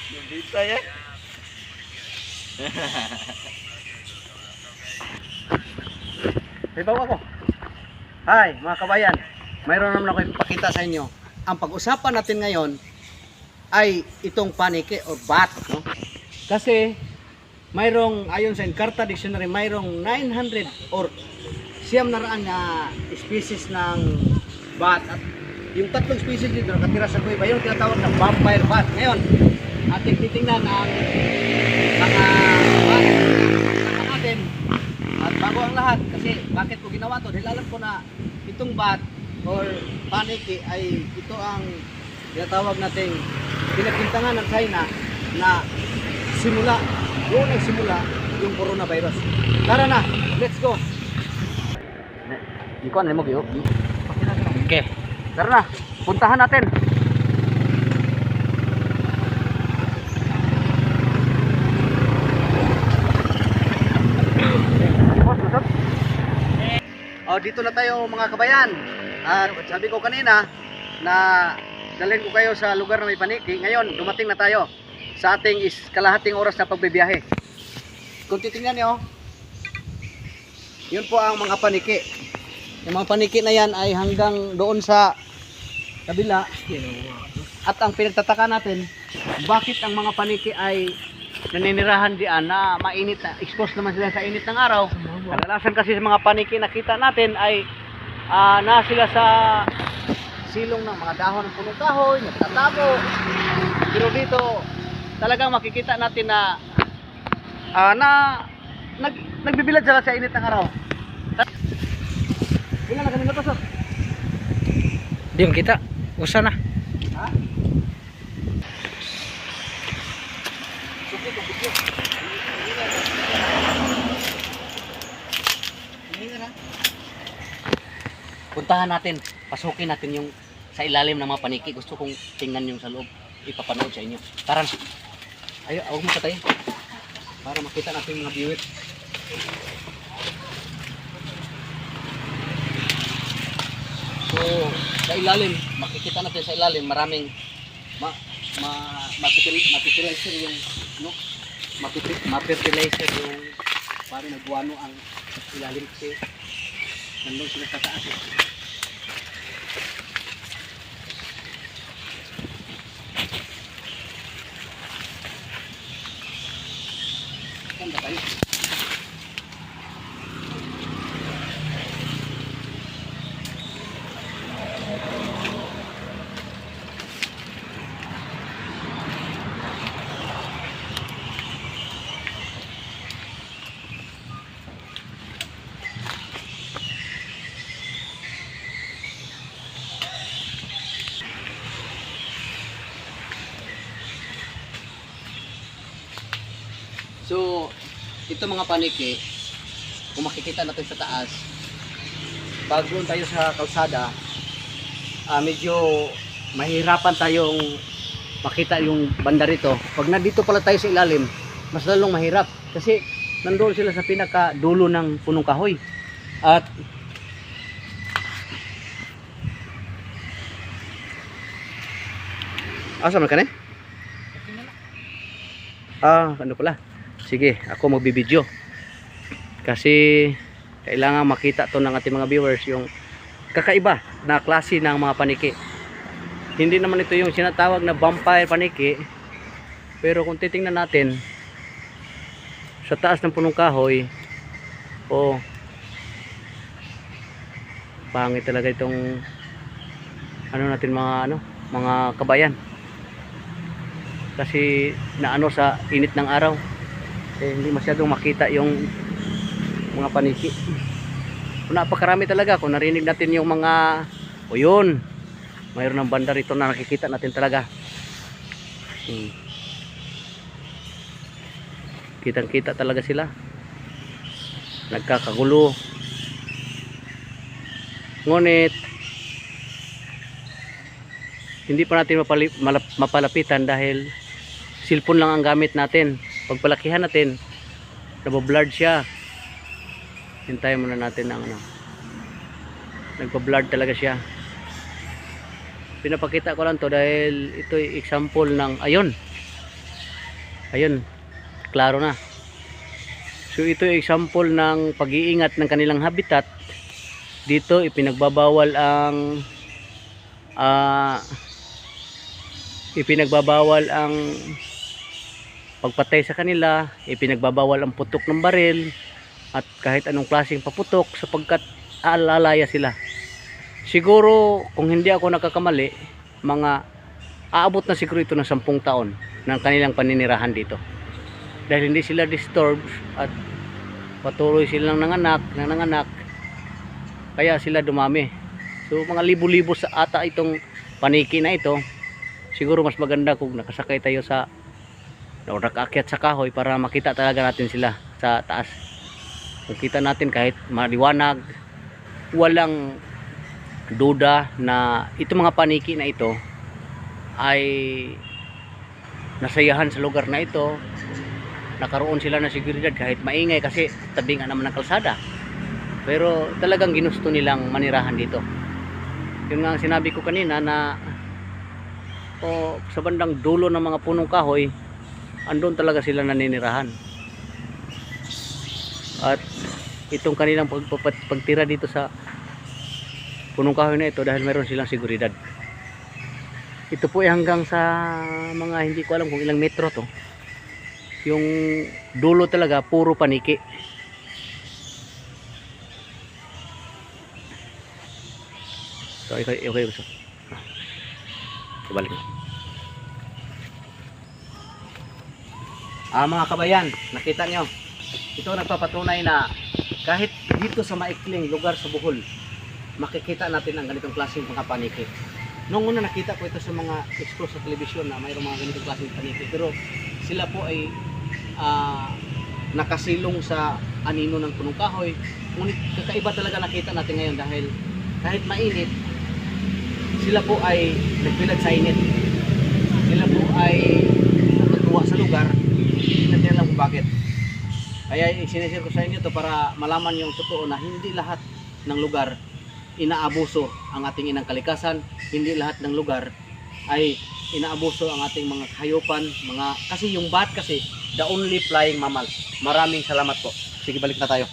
Nobita yan. Ibaw ako. Hi mga kabayan, mayroon naman ako ipakita sa inyo. Ang pag-usapan natin ngayon ay itong paniki or bat, no? Kasi mayroong, ayon sa Encarta Dictionary, mayroong 900 or siyam na raan na species ng bat. At yung tatlong species dito nakatira sa kuweba, yung tinatawag na vampire bat. Ngayon, ating titingnan ang mga bat natin. At bago ang lahat, kasi bakit ko ginawa to? Dahil alam ko na itong bat or paniki ay ito ang tinatawag nating pinagpintangan ng China na simula, doon nagsimula yung coronavirus. Tara na, let's go! Di ko ano mo giyo? Okay, tara na, puntahan natin! Oh, dito na tayo mga kabayan. At sabi ko kanina na dalhin ko kayo sa lugar na may paniki. Ngayon, dumating na tayo sa ating kalahating oras na pagbibiyahe. Kung titingnan niyo, yun po ang mga paniki. Yung mga paniki na yan ay hanggang doon sa kabila. At ang pinagtataka natin, bakit ang mga paniki ay naninirahan diyan na mainit, na exposed naman sila sa init ng araw. Kadalasan kasi sa mga paniki nakita natin ay na sila sa silong ng mga dahon ng punong kahoy, nagtatabo. Pero dito talagang makikita natin na nagbibilad sila sa init ng araw. Ilan na kami napasok? Di mo kita. Usa na. Ha? Puntahan natin, pasukin natin yung sa ilalim ng mga paniki. Gusto kong tingnan yung sa loob, ipapanood sa inyo. Tara, ayo, awag mo tayo para makita natin yung mga viewers. So sa ilalim, makikita natin sa ilalim maraming ma-fertilizer yung no, ma-fertilizer yung parang nagwano ang ilalim kasi nandun sila sa taas. Saan ba tayo? So, ito mga paniki, kung makikita natin sa taas, pag doon tayo sa kalsada, medyo mahirapan tayong makita yung banda rito. Pag nandito pala tayo sa ilalim, mas lalong mahirap kasi nandoon sila sa pinakadulo ng punong kahoy. At asa man ka na? Ano pala? Sige, ako magbibideo kasi kailangan makita to ng ating mga viewers yung kakaiba na klase ng mga paniki. Hindi naman ito yung sinatawag na vampire paniki, pero kung titingnan natin sa taas ng punong kahoy, pangit talaga itong ano natin mga kabayan, kasi naano sa init ng araw. Hindi masyadong makita yung mga paniki. Napakarami talaga. Kung narinig natin yung mga yun, mayroon ng banda rito na nakikita natin talaga. Kitang kita talaga sila, nagkakagulo. Ngunit hindi pa natin mapalapitan dahil cellphone lang ang gamit natin. Pagpalakihan natin, nabablurred siya. Hintayin muna natin ang nagpa-blurred talaga siya. Pinapakita ko lang to dahil ito ay example ng ayun. Ayun, klaro na. So ito ay example ng pag-iingat ng kanilang habitat. Dito ipinagbabawal ang pagpatay sa kanila, ipinagbabawal ang putok ng baril at kahit anong klaseng paputok sapagkat aalalaya sila. Siguro kung hindi ako nakakamali, mga aabot na siguro ito ng 10 taon ng kanilang paninirahan dito. Dahil hindi sila disturbed at patuloy silang nanganak, kaya sila dumami. So mga libo-libo sa ata itong paniki na ito. Siguro mas maganda kung nakasakay tayo sa o nakaakyat sa kahoy para makita talaga natin sila sa taas. Makita natin kahit maliwanag, walang duda na itong mga paniki na ito ay nasayahan sa lugar na ito. Nakaroon sila ng seguridad kahit maingay kasi tabi nga naman ng kalsada. Pero talagang ginusto nilang manirahan dito. Yun nga ang sinabi ko kanina na sa bandang dulo ng mga punong kahoy, andun talaga sila naninirahan. At itong kanilang pagtira dito sa punong kahoy na ito dahil meron silang seguridad. Ito po ay hanggang sa mga hindi ko alam kung ilang metro to. Yung dulo talaga puro paniki. So okay. Balik na. Mga kabayan, nakita nyo, ito nagpapatunay na kahit dito sa maikling lugar sa Bohol, makikita natin ang ganitong klaseng mga paniki. Noong una nakita ko ito sa mga explore sa telebisyon na mayroong mga ganitong klaseng paniki, pero sila po ay nakasilong sa anino ng punong kahoy. Ngunit kakaiba talaga nakita natin ngayon dahil kahit mainit, sila po ay nagbilad sa init. Sila po ay natutuwa sa lugar. Hindi natin alam kung bakit. Kaya sinishare ko sa inyo to para malaman yung totoo na hindi lahat ng lugar inaabuso ang ating inang kalikasan. Hindi lahat ng lugar ay inaabuso ang ating mga hayupan, kasi yung bat kasi the only flying mammals. Maraming salamat po. Sige, balik na tayo.